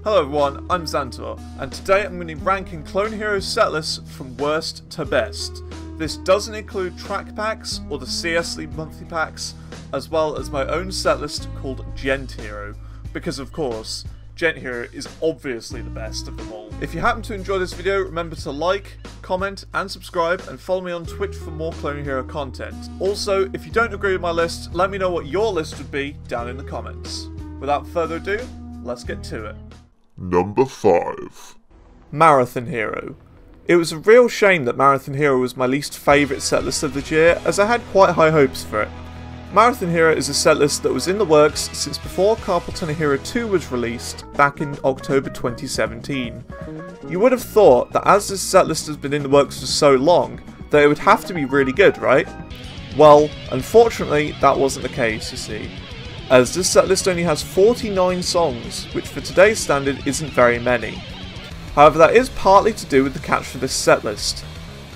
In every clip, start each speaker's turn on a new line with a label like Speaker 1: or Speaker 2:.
Speaker 1: Hello everyone, I'm Xantor, and today I'm going to be ranking Clone Hero setlists from worst to best. This doesn't include track packs or the CS monthly packs, as well as my own setlist called Antihero, because of course, Antihero is obviously the best of them all. If you happen to enjoy this video, remember to like, comment and subscribe, and follow me on Twitch for more Clone Hero content. Also, if you don't agree with my list, let me know what your list would be down in the comments. Without further ado, let's get to it.
Speaker 2: Number 5.
Speaker 1: Marathon Hero. It was a real shame that Marathon Hero was my least favourite setlist of the year, as I had quite high hopes for it. Marathon Hero is a setlist that was in the works since before Carpal Tunnel Hero 2 was released back in October 2017. You would have thought that as this setlist has been in the works for so long, that it would have to be really good, right? Well, unfortunately that wasn't the case, you see, as this setlist only has 49 songs, which for today's standard isn't very many. However, that is partly to do with the catch for this setlist.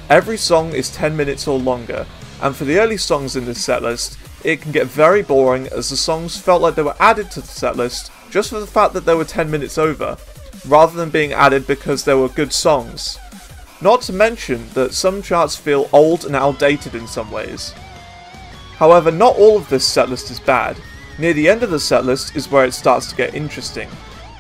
Speaker 1: Every song is 10 minutes or longer, and for the early songs in this setlist, it can get very boring as the songs felt like they were added to the setlist just for the fact that they were 10 minutes over, rather than being added because they were good songs. Not to mention that some charts feel old and outdated in some ways. However, not all of this setlist is bad. Near the end of the setlist is where it starts to get interesting,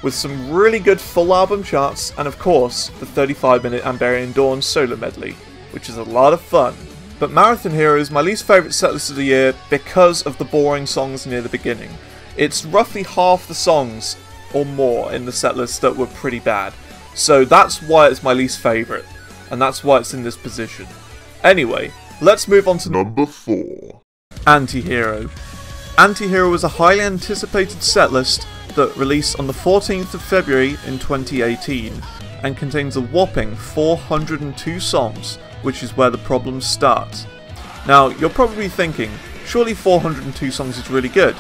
Speaker 1: with some really good full album charts and of course the 35-minute Amberian Dawn solo medley, which is a lot of fun. But Marathon Hero is my least favourite setlist of the year because of the boring songs near the beginning. It's roughly half the songs or more in the setlist that were pretty bad, so that's why it's my least favourite, and that's why it's in this position. Anyway, let's move on to
Speaker 2: Number 4.
Speaker 1: Antihero. Antihero was a highly anticipated setlist that released on the 14th of February in 2018 and contains a whopping 402 songs, which is where the problems start. Now, you're probably thinking, surely 402 songs is really good.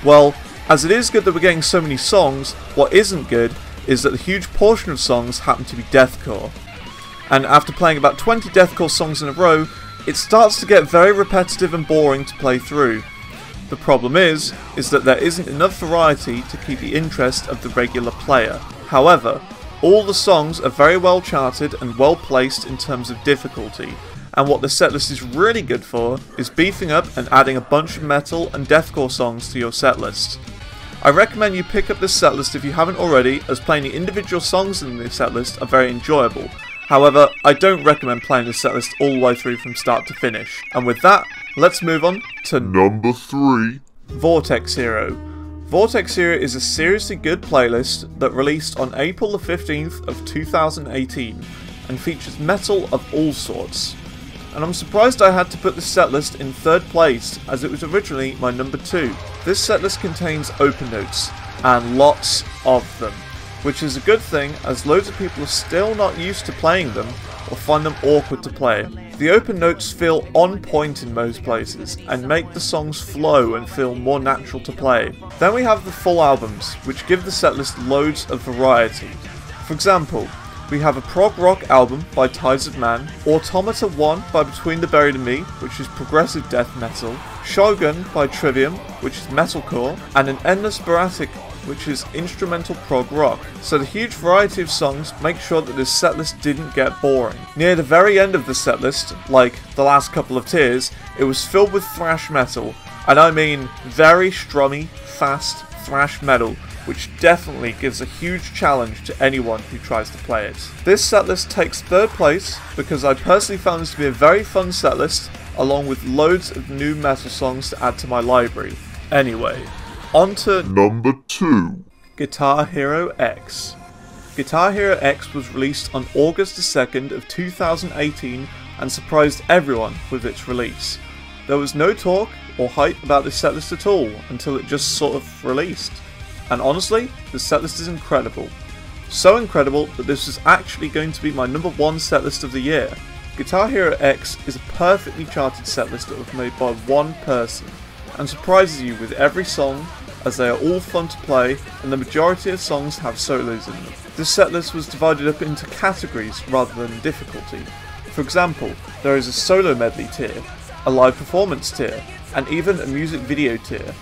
Speaker 1: Well, as it is good that we're getting so many songs, what isn't good is that a huge portion of songs happen to be deathcore. And after playing about 20 deathcore songs in a row, it starts to get very repetitive and boring to play through. The problem is that there isn't enough variety to keep the interest of the regular player. However, all the songs are very well charted and well placed in terms of difficulty, and what the setlist is really good for is beefing up and adding a bunch of metal and deathcore songs to your setlist. I recommend you pick up this setlist if you haven't already, as playing the individual songs in this setlist are very enjoyable. However, I don't recommend playing this setlist all the way through from start to finish. And with that, let's move on to
Speaker 2: Number 3.
Speaker 1: Vortex Hero. Vortex Hero is a seriously good playlist that released on April the 15th of 2018 and features metal of all sorts. And I'm surprised I had to put this setlist in third place as it was originally my number 2. This setlist contains open notes, and lots of them, which is a good thing as loads of people are still not used to playing them or find them awkward to play. The open notes feel on point in most places and make the songs flow and feel more natural to play. Then we have the full albums, which give the setlist loads of variety. For example, we have a prog rock album by Tides of Man, Automata 1 by Between the Buried and Me, which is progressive death metal, Shogun by Trivium, which is metalcore, and an Endless Baratic, which is instrumental prog rock. So the huge variety of songs make sure that this setlist didn't get boring. Near the very end of the setlist, like the last couple of tiers, it was filled with thrash metal, and I mean very strummy, fast thrash metal, which definitely gives a huge challenge to anyone who tries to play it. This setlist takes third place because I personally found this to be a very fun setlist, along with loads of new metal songs to add to my library. Anyway, on to
Speaker 2: Number 2.
Speaker 1: Guitar Hero X. Guitar Hero X was released on August the 2nd of 2018 and surprised everyone with its release. There was no talk or hype about this setlist at all until it just sort of released. And honestly, this setlist is incredible. So incredible that this is actually going to be my number 1 setlist of the year. Guitar Hero X is a perfectly charted setlist that was made by one person and surprises you with every song, as they are all fun to play and the majority of songs have solos in them. This setlist was divided up into categories rather than difficulty. For example, there is a solo medley tier, a live performance tier, and even a music video tier.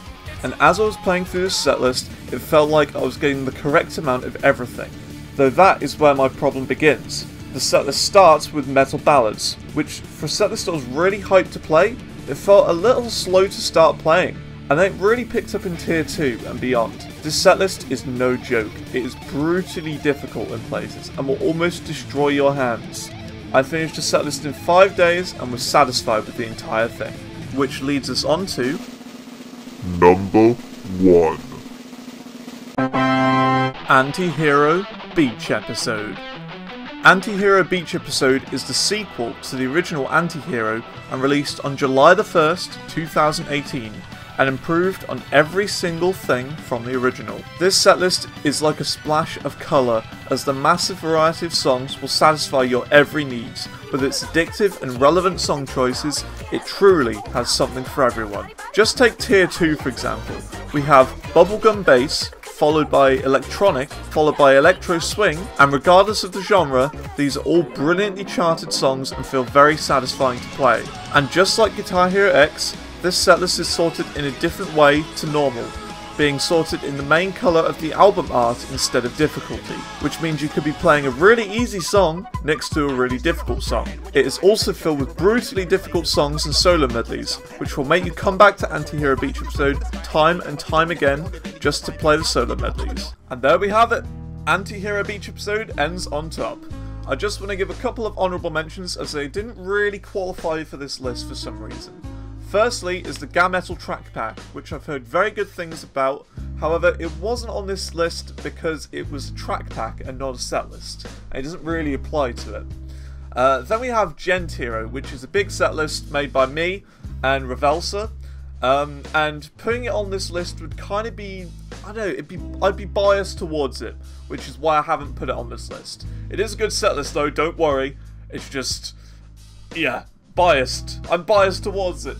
Speaker 1: And as I was playing through this setlist, it felt like I was getting the correct amount of everything. Though that is where my problem begins. The setlist starts with metal ballads, which for a setlist I was really hyped to play, it felt a little slow to start playing, and then it really picked up in tier 2 and beyond. This setlist is no joke, it is brutally difficult in places and will almost destroy your hands. I finished the setlist in 5 days and was satisfied with the entire thing. Which leads us on to
Speaker 2: Number 1.
Speaker 1: Antihero Beach Episode. Antihero Beach Episode is the sequel to the original Antihero and released on July the 1st, 2018, and improved on every single thing from the original. This setlist is like a splash of colour, as the massive variety of songs will satisfy your every need. With its addictive and relevant song choices, it truly has something for everyone. Just take tier 2 for example. We have bubblegum bass, followed by electronic, followed by electro swing, and regardless of the genre, these are all brilliantly charted songs and feel very satisfying to play. And just like Guitar Hero X, this setlist is sorted in a different way to normal, being sorted in the main colour of the album art instead of difficulty, which means you could be playing a really easy song next to a really difficult song. It is also filled with brutally difficult songs and solo medleys, which will make you come back to Antihero Beach Episode time and time again just to play the solo medleys. And there we have it! Antihero Beach Episode ends on top. I just want to give a couple of honourable mentions as they didn't really qualify for this list for some reason. Firstly is the Gametal track pack, which I've heard very good things about. However, it wasn't on this list because it was a track pack and not a set list, and it doesn't really apply to it. Then we have Antihero, which is a big set list made by me and Revelsa, and putting it on this list would kind of be, I don't know, I'd be biased towards it, which is why I haven't put it on this list. It is a good set list though, don't worry. It's just, yeah, biased. I'm biased towards it.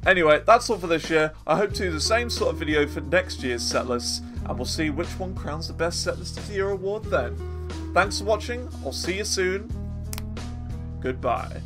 Speaker 1: Anyway, that's all for this year. I hope to do the same sort of video for next year's setlists, and we'll see which one crowns the best setlist of the year award then. Thanks for watching, I'll see you soon. Goodbye.